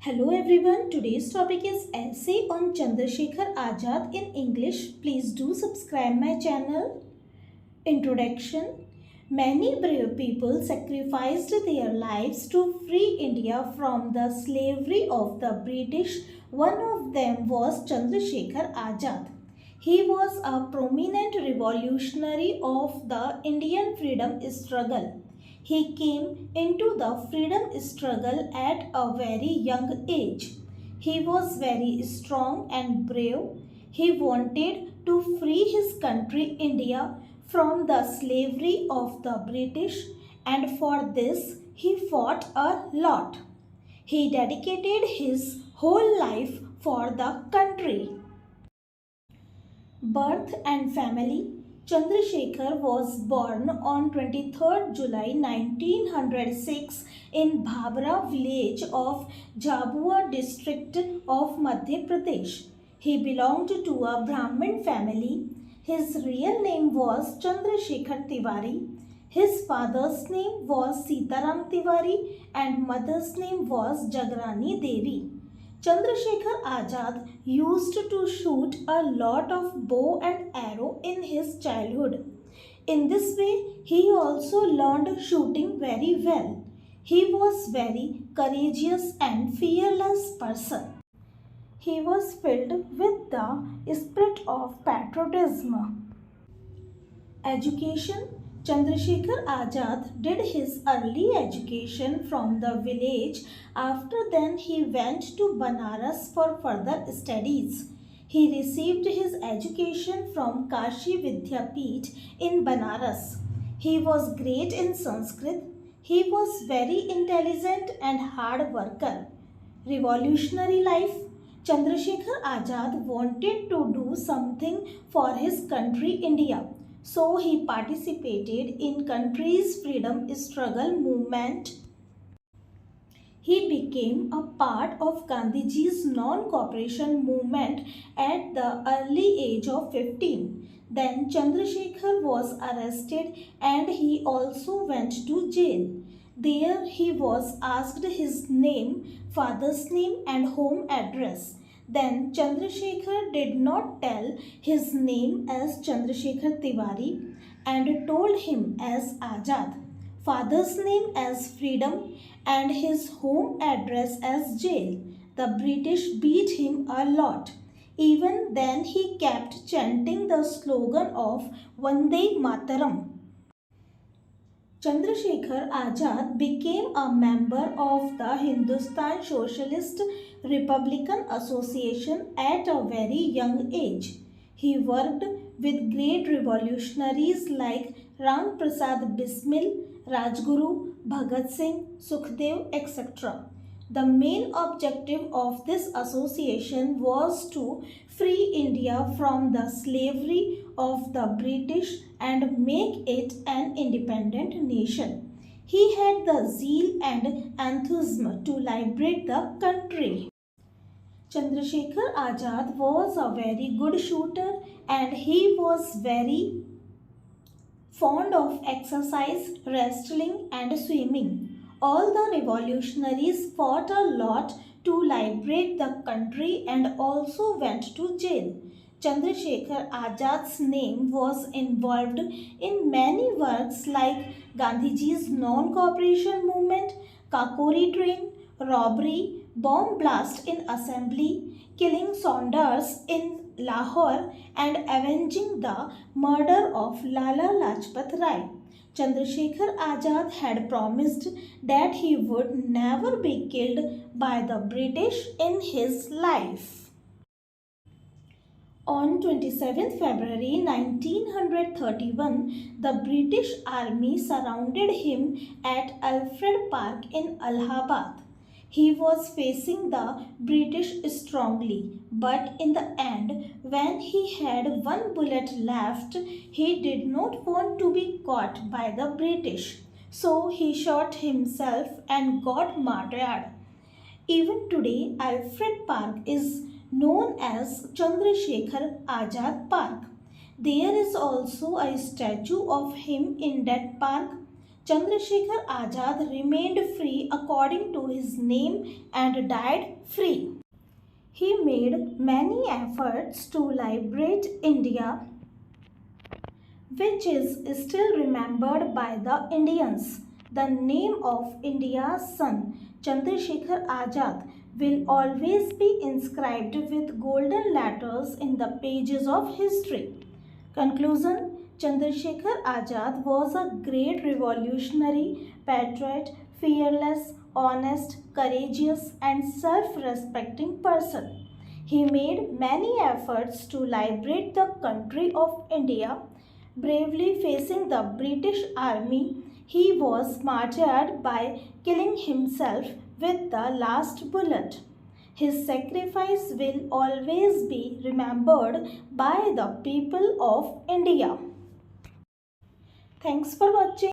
Hello everyone, today's topic is essay on Chandrasekhar Azad in English. Please do subscribe my channel. Introduction. Many brave people sacrificed their lives to free India from the slavery of the British. One of them was Chandrasekhar Azad. He was a prominent revolutionary of the Indian freedom struggle. He came into the freedom struggle at a very young age. He was very strong and brave. He wanted to free his country India from the slavery of the British, and for this he fought a lot. He dedicated his whole life for the country. Birth and family. Chandrasekhar was born on 23rd July 1906 in Bhabra village of Jhabua district of Madhya Pradesh. He belonged to a Brahmin family. His real name was Chandrasekhar Tiwari. His father's name was Sitaram Tiwari and mother's name was Jagrani Devi. Chandrasekhar Azad used to shoot a lot of bow and arrow in his childhood. In this way, he also learned shooting very well. He was very courageous and fearless person. He was filled with the spirit of patriotism. Education. Chandrasekhar Azad did his early education from the village. After then he went to Banaras for further studies. He received his education from Kashi Vidyapith in Banaras. He was great in Sanskrit. He was very intelligent and hard worker. Revolutionary life. Chandrasekhar Azad wanted to do something for his country India. So he participated in country's freedom struggle movement. He became a part of Gandhiji's non-cooperation movement at the early age of 15. Then Chandrasekhar was arrested and he also went to jail. There he was asked his name, father's name and home address. Then Chandrasekhar did not tell his name as Chandrasekhar Tiwari and told him as Azad, father's name as Freedom and his home address as jail. The British beat him a lot. Even then he kept chanting the slogan of Vande Mataram. Chandrasekhar Azad became a member of the Hindustan Socialist Republican Association at a very young age. He worked with great revolutionaries like Ram Prasad Bismil, Rajguru, Bhagat Singh, Sukhdev, etc. The main objective of this association was to free India from the slavery of the British and make it an independent nation. He had the zeal and enthusiasm to liberate the country. Chandrasekhar Azad was a very good shooter and he was very fond of exercise, wrestling and swimming. All the revolutionaries fought a lot to liberate the country and also went to jail. Chandrasekhar Azad's name was involved in many works like Gandhiji's non-cooperation movement, Kakori train, robbery, bomb blast in assembly, killing Saunders in Lahore and avenging the murder of Lala Lajpat Rai. Chandrasekhar Azad had promised that he would never be killed by the British in his life. On 27th February 1931, the British Army surrounded him at Alfred Park in Allahabad. He was facing the British strongly, but in the end, when he had one bullet left, he did not want to be caught by the British. So he shot himself and got martyred. Even today, Alfred Park is known as Chandrasekhar Azad Park. There is also a statue of him in that park. Chandrasekhar Azad remained free according to his name and died free. He made many efforts to liberate India, which is still remembered by the Indians. The name of India's son, Chandrasekhar Azad, will always be inscribed with golden letters in the pages of history. Conclusion. Chandrasekhar Azad was a great revolutionary, patriot, fearless, honest, courageous, and self respecting person. He made many efforts to liberate the country of India. Bravely facing the British army, he was martyred by killing himself with the last bullet. His sacrifice will always be remembered by the people of India. Thanks for watching.